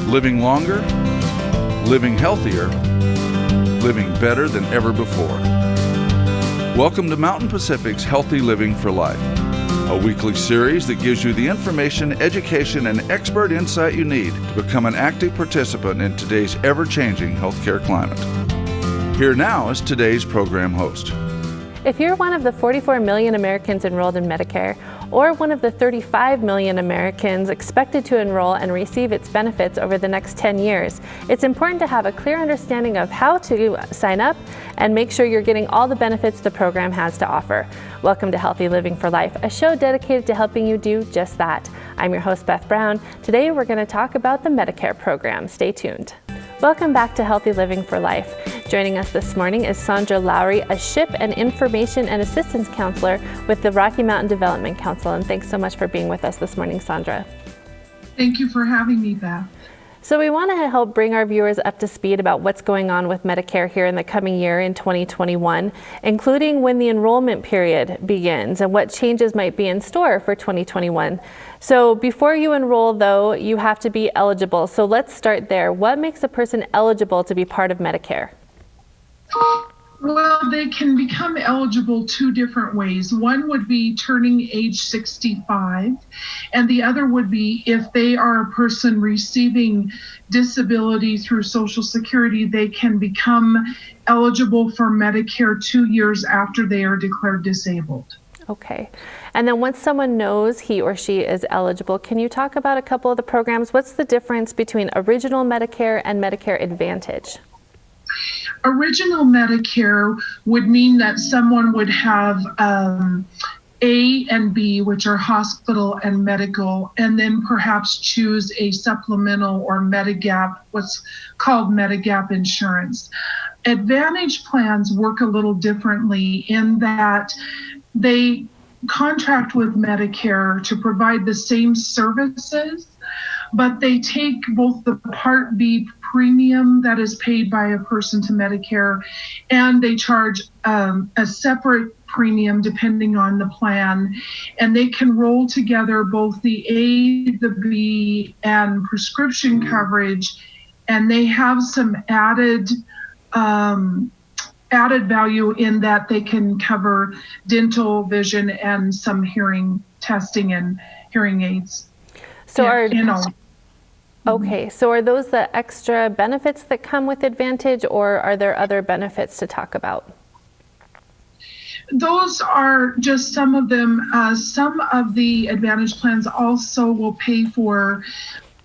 Living longer, living healthier, living better than ever before. Welcome to Mountain Pacific's Healthy Living for Life, a weekly series that gives you the information, education, and expert insight you need to become an active participant in today's ever-changing healthcare climate. Here now is today's program host. If you're one of the 44 million Americans enrolled in Medicare, or one of the 35 million Americans expected to enroll and receive its benefits over the next 10 years, it's important to have a clear understanding of how to sign up and make sure you're getting all the benefits the program has to offer. Welcome to Healthy Living for Life, a show dedicated to helping you do just that. I'm your host, Beth Brown. Today we're going to talk about the Medicare program. Stay tuned. Welcome back to Healthy Living for Life. Joining us this morning is Saundra Lowry, a SHIP and Information and Assistance Counselor with the Rocky Mountain Development Council. And thanks so much for being with us this morning, Saundra. Thank you for having me, Beth. So we want to help bring our viewers up to speed about what's going on with Medicare here in the coming year in 2021, including when the enrollment period begins and what changes might be in store for 2021. So before you enroll, though, you have to be eligible. So let's start there. What makes a person eligible to be part of Medicare? Well, they can become eligible two different ways. One would be turning age 65, and the other would be if they are a person receiving disability through Social Security, they can become eligible for Medicare 2 years after they are declared disabled. Okay. And then once someone knows he or she is eligible, can you talk about a couple of the programs? What's the difference between Original Medicare and Medicare Advantage? Original Medicare would mean that someone would have A and B, which are hospital and medical, and then perhaps choose a supplemental or Medigap, what's called Medigap insurance. Advantage plans work a little differently in that they contract with Medicare to provide the same services, but they take both the Part B premium that is paid by a person to Medicare, and they charge a separate premium depending on the plan, and they can roll together both the A, the B, and prescription coverage, and they have some added value in that they can cover dental, vision, and some hearing testing and hearing aids. So Okay, so are those the extra benefits that come with Advantage, or are there other benefits to talk about? Those are just some of them. Some of the Advantage plans also will pay for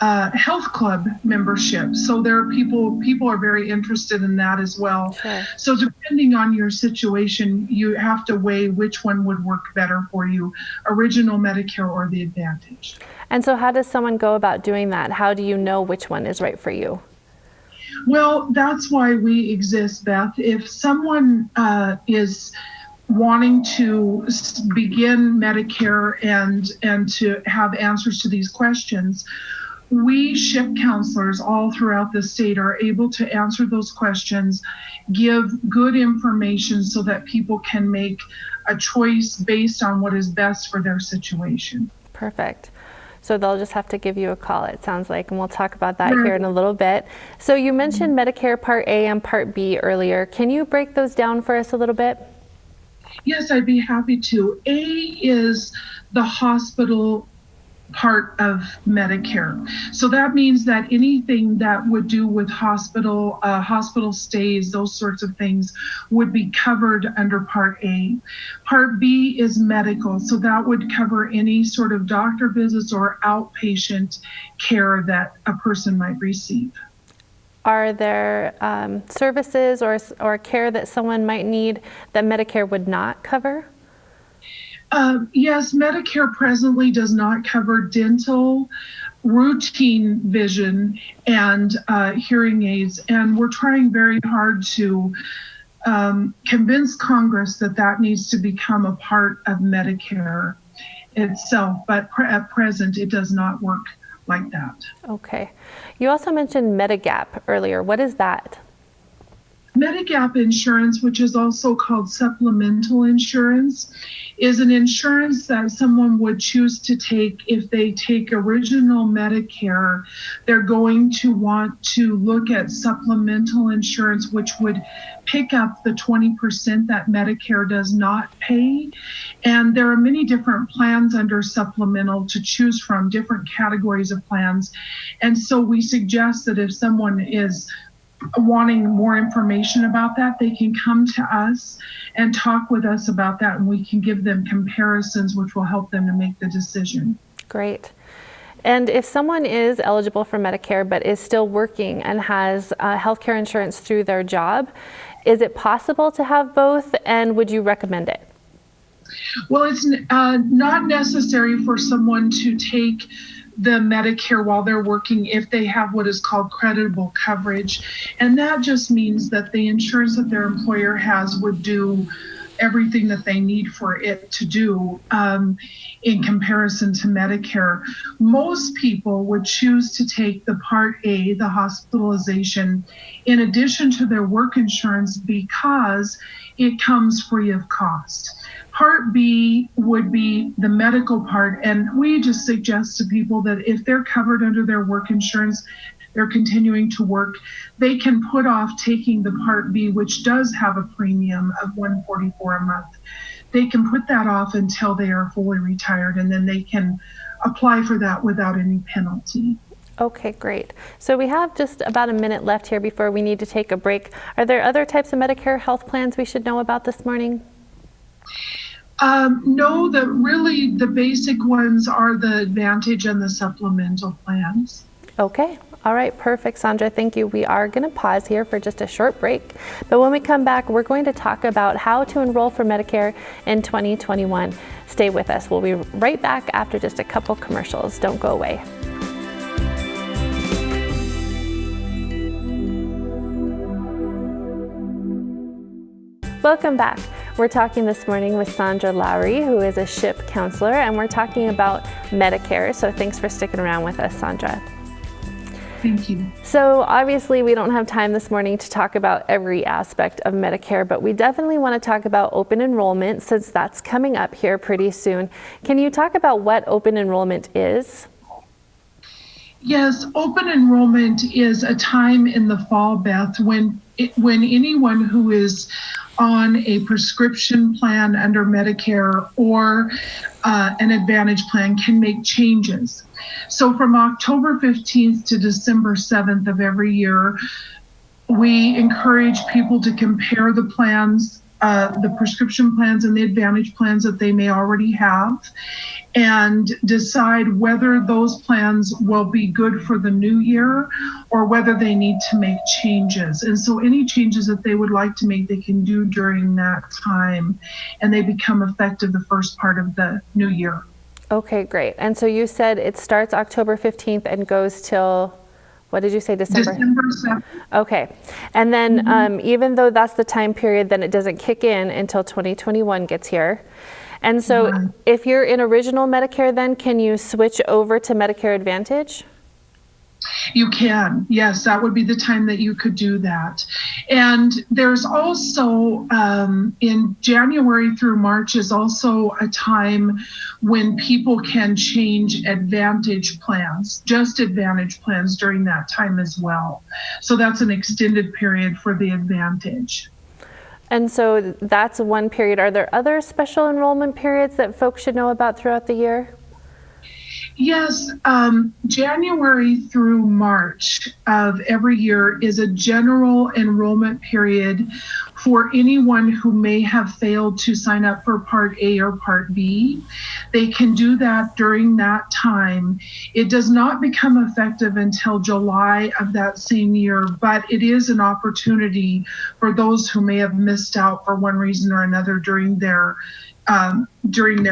health club membership. So there are people are very interested in that as well. Sure. So depending on your situation, you have to weigh which one would work better for you, Original Medicare or the Advantage. And so how does someone go about doing that? How do you know which one is right for you? Well, that's why we exist, Beth. If someone is wanting to begin Medicare and to have answers to these questions, we SHIP counselors all throughout the state are able to answer those questions, give good information so that people can make a choice based on what is best for their situation. Perfect. So they'll just have to give you a call, it sounds like, and we'll talk about that here in a little bit. So you mentioned Medicare Part A and Part B earlier. Can you break those down for us a little bit? Yes, I'd be happy to. A is the hospital part of Medicare. So that means that anything that would do with hospital stays, those sorts of things would be covered under Part A. Part B is medical. So that would cover any sort of doctor visits or outpatient care that a person might receive. Are there services or care that someone might need that Medicare would not cover? Yes, Medicare presently does not cover dental, routine vision, and hearing aids. And we're trying very hard to convince Congress that that needs to become a part of Medicare itself. But at present, it does not work like that. Okay. You also mentioned Medigap earlier. What is that? Medigap insurance, which is also called supplemental insurance, is an insurance that someone would choose to take if they take original Medicare. They're going to want to look at supplemental insurance, which would pick up the 20% that Medicare does not pay. And there are many different plans under supplemental to choose from, different categories of plans. And so we suggest that if someone is wanting more information about that, they can come to us and talk with us about that, and we can give them comparisons which will help them to make the decision. Great. And if someone is eligible for Medicare but is still working and has healthcare insurance through their job, is it possible to have both, and would you recommend it? Well, it's not necessary for someone to take the Medicare while they're working if they have what is called creditable coverage. And that just means that the insurance that their employer has would do everything that they need for it to do in comparison to Medicare. Most people would choose to take the Part A, the hospitalization, in addition to their work insurance because it comes free of cost. Part B would be the medical part, and we just suggest to people that if they're covered under their work insurance, they're continuing to work, they can put off taking the Part B, which does have a premium of $144 a month. They can put that off until they are fully retired, and then they can apply for that without any penalty. Okay, great. So we have just about a minute left here before we need to take a break. Are there other types of Medicare health plans we should know about this morning? No, the basic ones are the Advantage and the supplemental plans. Okay. All right, perfect, Saundra. Thank you. We are going to pause here for just a short break. But when we come back, we're going to talk about how to enroll for Medicare in 2021. Stay with us. We'll be right back after just a couple commercials. Don't go away. Welcome back. We're talking this morning with Saundra Lowry, who is a SHIP counselor, and we're talking about Medicare. So thanks for sticking around with us, Saundra. Thank you. So obviously we don't have time this morning to talk about every aspect of Medicare, but we definitely want to talk about open enrollment since that's coming up here pretty soon. Can you talk about what open enrollment is? Yes, open enrollment is a time in the fall, Beth, when anyone who is on a prescription plan under Medicare or an Advantage plan can make changes. So from October 15th to December 7th of every year, we encourage people to compare the plans, the prescription plans and the Advantage plans that they may already have, and decide whether those plans will be good for the new year or whether they need to make changes. And so any changes that they would like to make, they can do during that time, and they become effective the first part of the new year. Okay, great. And so you said it starts October 15th and goes till, what did you say, December? December 7th. Okay. And then even though that's the time period, then it doesn't kick in until 2021 gets here. And so if you're in original Medicare, then can you switch over to Medicare Advantage? You can, yes, that would be the time that you could do that. And there's also, in January through March is also a time when people can change Advantage plans, just Advantage plans during that time as well. So that's an extended period for the Advantage. And so that's one period. Are there other special enrollment periods that folks should know about throughout the year? Yes, January through March of every year is a general enrollment period for anyone who may have failed to sign up for Part A or Part B. They can do that during that time. It does not become effective until July of that same year, but it is an opportunity for those who may have missed out for one reason or another during their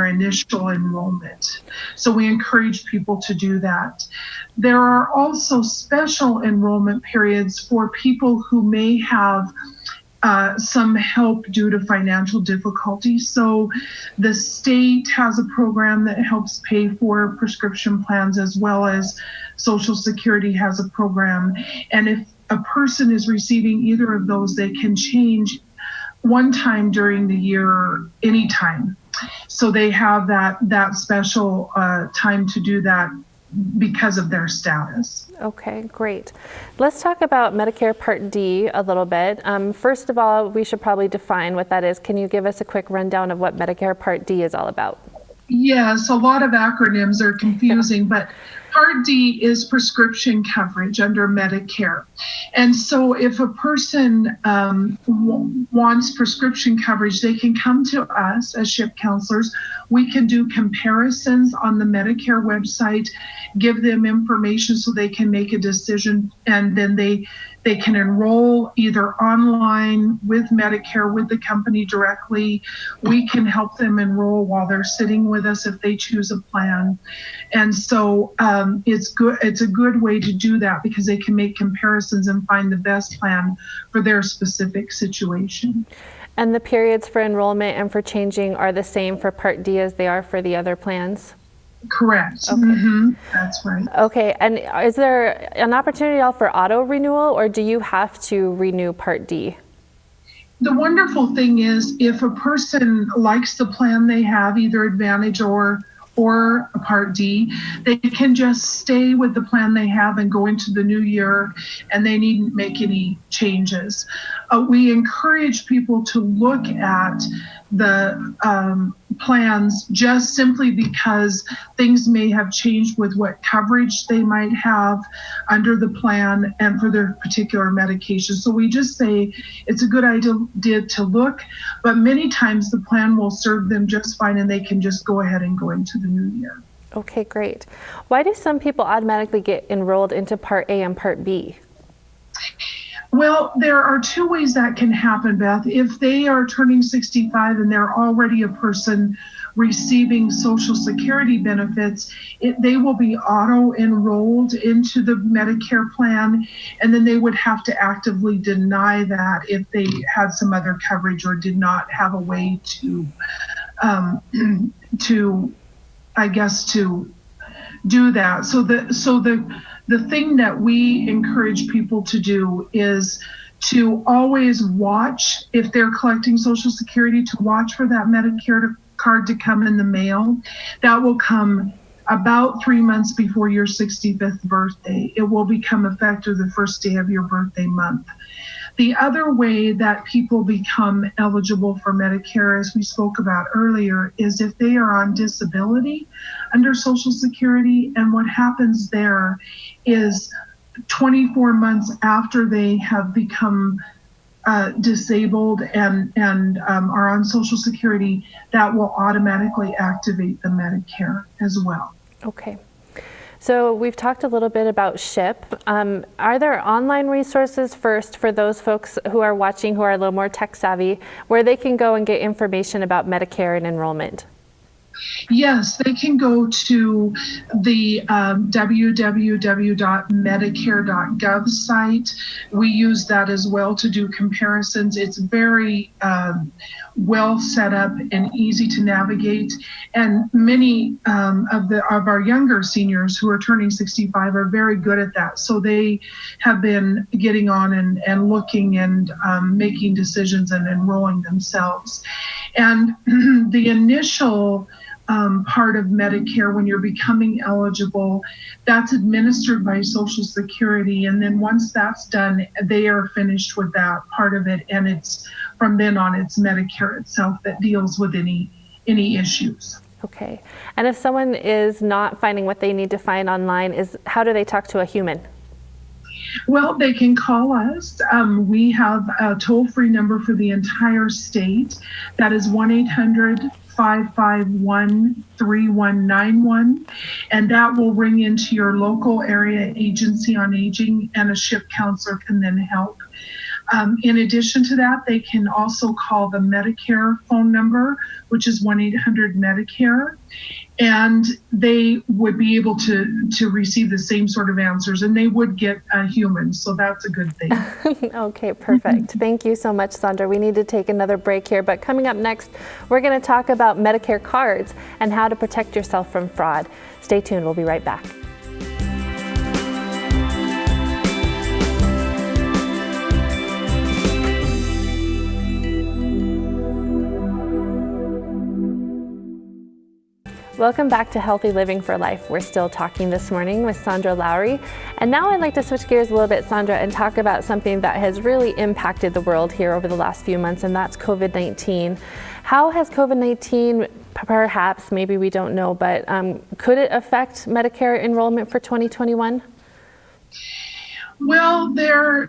initial enrollment. So we encourage people to do that. There are also special enrollment periods for people who may have some help due to financial difficulty. So the state has a program that helps pay for prescription plans, as well as Social Security has a program. And if a person is receiving either of those, they can change one time during the year, anytime. So they have that special time to do that because of their status. Okay, great. Let's talk about Medicare Part D a little bit. First of all, we should probably define what that is. Can you give us a quick rundown of what Medicare Part D is all about? Yes, a lot of acronyms are confusing, but Part D is prescription coverage under Medicare. And so if a person wants prescription coverage, they can come to us as SHIP counselors. We can do comparisons on the Medicare website, give them information so they can make a decision, and then they can enroll either online with Medicare, with the company directly. We can help them enroll while they're sitting with us if they choose a plan. And so it's good. It's a good way to do that because they can make comparisons and find the best plan for their specific situation. And the periods for enrollment and for changing are the same for Part D as they are for the other plans? Correct. Okay. Mm-hmm. That's right. Okay, and is there an opportunity for auto renewal, or do you have to renew Part D? The wonderful thing is if a person likes the plan they have, either Advantage or a Part D, they can just stay with the plan they have and go into the new year, and they needn't make any changes. We encourage people to look at the plans just simply because things may have changed with what coverage they might have under the plan and for their particular medication. So we just say it's a good idea to look, but many times the plan will serve them just fine and they can just go ahead and go into the new year. Okay, great. Why do some people automatically get enrolled into Part A and Part B? Well, there are two ways that can happen, Beth. If they are turning 65 and they're already a person receiving Social Security benefits, they will be auto-enrolled into the Medicare plan, and then they would have to actively deny that if they had some other coverage or did not have a way to do that. So the thing that we encourage people to do is to always watch, if they're collecting Social Security, to watch for that Medicare card to come in the mail. That will come about 3 months before your 65th birthday. It will become effective the first day of your birthday month. The other way that people become eligible for Medicare, as we spoke about earlier, is if they are on disability under Social Security. And what happens there is 24 months after they have become disabled and are on Social Security, that will automatically activate the Medicare as well. Okay. So we've talked a little bit about SHIP. Are there online resources first for those folks who are watching who are a little more tech savvy where they can go and get information about Medicare and enrollment? Yes, they can go to the www.medicare.gov site. We use that as well to do comparisons. It's very well set up and easy to navigate. And many of our younger seniors who are turning 65 are very good at that. So they have been getting on and looking and making decisions and enrolling themselves. And the initial part of Medicare, when you're becoming eligible, that's administered by Social Security. And then once that's done, they are finished with that part of it. And it's from then on, it's Medicare itself that deals with any issues. Okay. And if someone is not finding what they need to find online, how do they talk to a human? Well, they can call us. We have a toll-free number for the entire state. That is 1-800-551-3191, and that will ring into your local area agency on aging, and a SHIP counselor can then help. In addition to that, they can also call the Medicare phone number, which is 1-800-MEDICARE, and they would be able to receive the same sort of answers, and they would get a human, so that's a good thing. Okay, perfect. Thank you so much, Saundra. We need to take another break here, but coming up next, we're going to talk about Medicare cards and how to protect yourself from fraud. Stay tuned. We'll be right back. Welcome back to Healthy Living for Life. We're still talking this morning with Saundra Lowry. And now I'd like to switch gears a little bit, Saundra, and talk about something that has really impacted the world here over the last few months, and that's COVID-19. How has COVID-19, perhaps, maybe we don't know, but could it affect Medicare enrollment for 2021? Well, there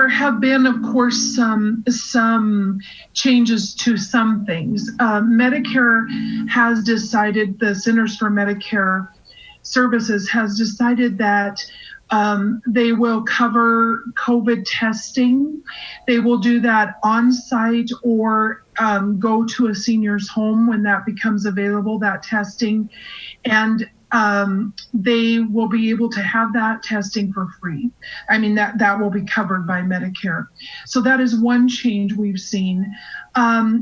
have been, of course, some changes to some things. Medicare has decided, the Centers for Medicare Services has decided that they will cover COVID testing. They will do that on site or go to a senior's home when that becomes available, that testing. And they will be able to have that testing for free. I mean, that will be covered by Medicare. So that is one change we've seen.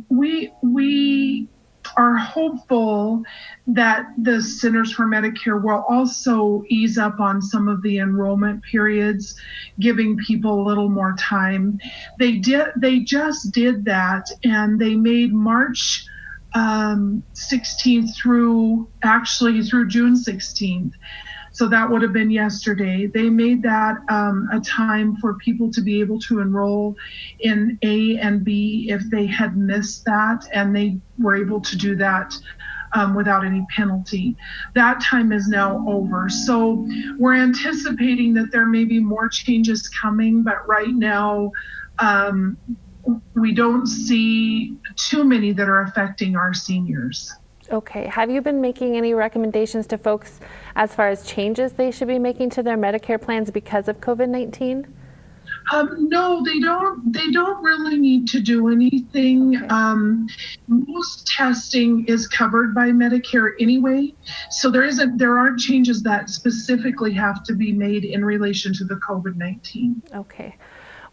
We are hopeful that the Centers for Medicare will also ease up on some of the enrollment periods, giving people a little more time. They just did that, and they made March 16th through June 16th. So that would have been yesterday. They made that a time for people to be able to enroll in A and B if they had missed that, and they were able to do that without any penalty. That time is now over. So we're anticipating that there may be more changes coming, but right now, we don't see too many that are affecting our seniors. Okay. Have you been making any recommendations to folks as far as changes they should be making to their Medicare plans because of COVID-19? No, they don't really need to do anything. Okay. Most testing is covered by Medicare anyway, so there aren't changes that specifically have to be made in relation to the COVID-19. Okay.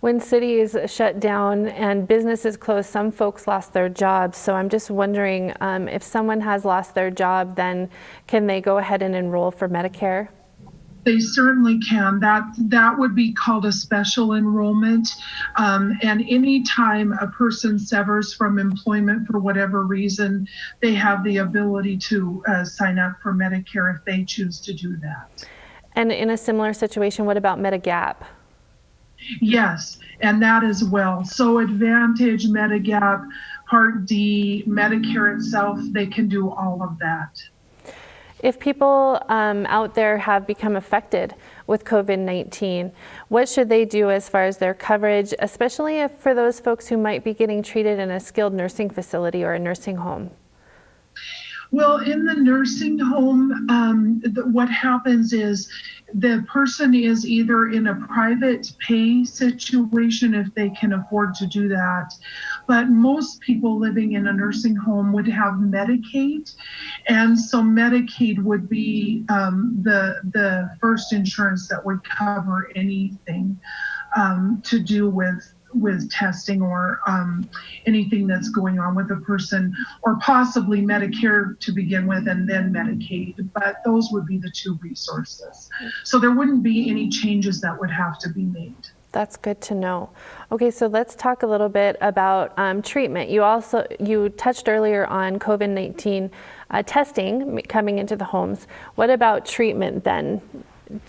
When cities shut down and businesses closed, some folks lost their jobs. So I'm just wondering, if someone has lost their job, then can they go ahead and enroll for Medicare? They certainly can. That would be called a special enrollment. And any time a person severs from employment for whatever reason, they have the ability to sign up for Medicare if they choose to do that. And in a similar situation, what about Medigap? Yes, and that as well. So Advantage, Medigap, Part D, Medicare itself, they can do all of that. If people out there have become affected with COVID-19, what should they do as far as their coverage, especially for those folks who might be getting treated in a skilled nursing facility or a nursing home? Well, in the nursing home, what happens is the person is either in a private pay situation if they can afford to do that, but most people living in a nursing home would have Medicaid, and so Medicaid would be the first insurance that would cover anything to do with testing or anything that's going on with a person, or possibly Medicare to begin with and then Medicaid, but those would be the two resources. So there wouldn't be any changes that would have to be made. That's good to know. Okay, so let's talk a little bit about treatment. You touched earlier on COVID-19 testing coming into the homes. What about treatment then?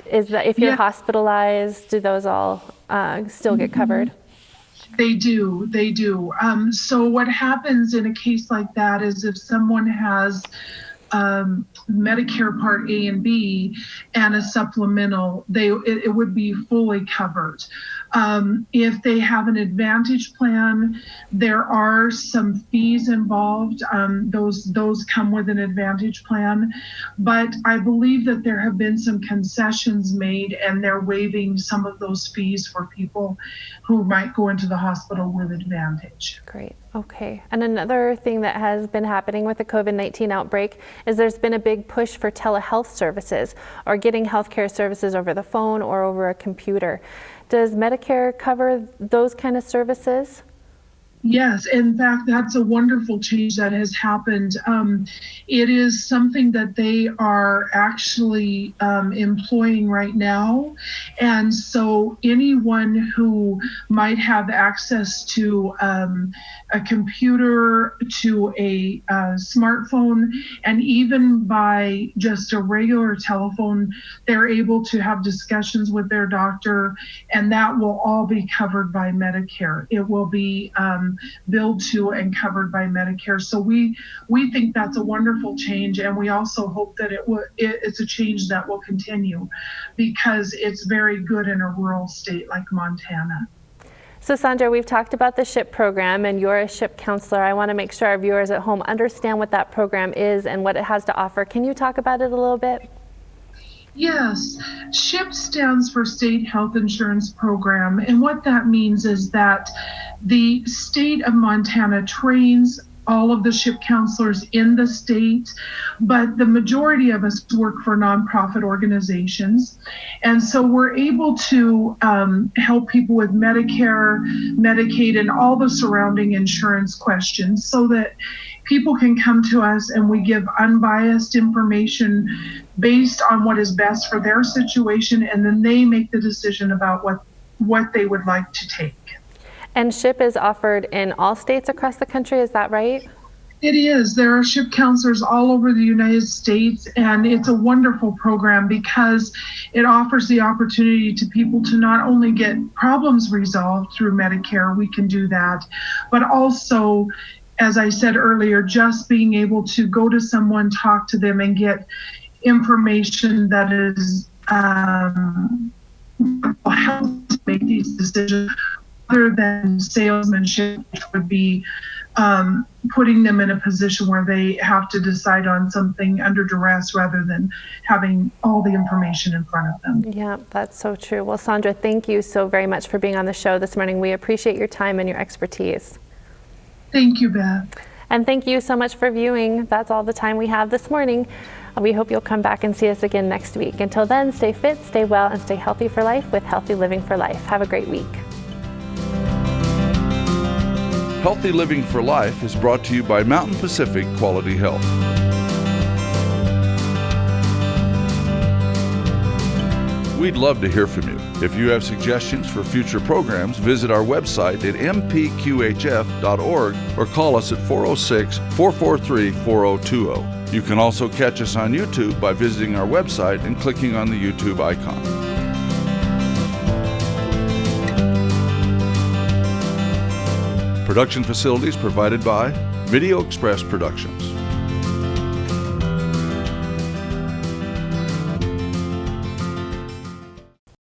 Is that if you're hospitalized, do those all still get covered? They do. So what happens in a case like that is if someone has Medicare Part A and B and a supplemental, it would be fully covered. If they have an Advantage plan, there are some fees involved. Those come with an Advantage plan, but I believe that there have been some concessions made and they're waiving some of those fees for people who might go into the hospital with Advantage. Great. Okay. And another thing that has been happening with the COVID-19 outbreak is there's been a big push for telehealth services or getting healthcare services over the phone or over a computer. Does Medicare cover those kind of services? Yes, in fact, that's a wonderful change that has happened. It is something that they are actually employing right now. And so anyone who might have access to a computer, to a smartphone, and even by just a regular telephone, they're able to have discussions with their doctor, and that will all be covered by Medicare. It will be billed to and covered by Medicare. So we think that's a wonderful change, and we also hope that it's a change that will continue, because it's very good in a rural state like Montana. So Saundra, we've talked about the SHIP program, and you're a SHIP counselor. I want to make sure our viewers at home understand what that program is and what it has to offer. Can you talk about it a little bit? Yes, SHIP stands for State Health Insurance Program, and what that means is that the state of Montana trains all of the SHIP counselors in the state, but the majority of us work for nonprofit organizations. And so we're able to help people with Medicare, Medicaid, and all the surrounding insurance questions, so that people can come to us and we give unbiased information based on what is best for their situation, and then they make the decision about what they would like to take. And SHIP is offered in all states across the country, is that right? It is. There are SHIP counselors all over the United States, and it's a wonderful program because it offers the opportunity to people to not only get problems resolved through Medicare, we can do that, but also, as I said earlier, just being able to go to someone, talk to them, and get information that is help to make these decisions, other than salesmanship, which would be putting them in a position where they have to decide on something under duress rather than having all the information in front of them. Yeah, that's so true. Well, Saundra, thank you so very much for being on the show this morning. We appreciate your time and your expertise. Thank you, Beth. And thank you so much for viewing. That's all the time we have this morning. We hope you'll come back and see us again next week. Until then, stay fit, stay well, and stay healthy for life with Healthy Living for Life. Have a great week. Healthy Living for Life is brought to you by Mountain Pacific Quality Health. We'd love to hear from you. If you have suggestions for future programs, visit our website at mpqhf.org or call us at 406-443-4020. You can also catch us on YouTube by visiting our website and clicking on the YouTube icon. Production facilities provided by Video Express Productions.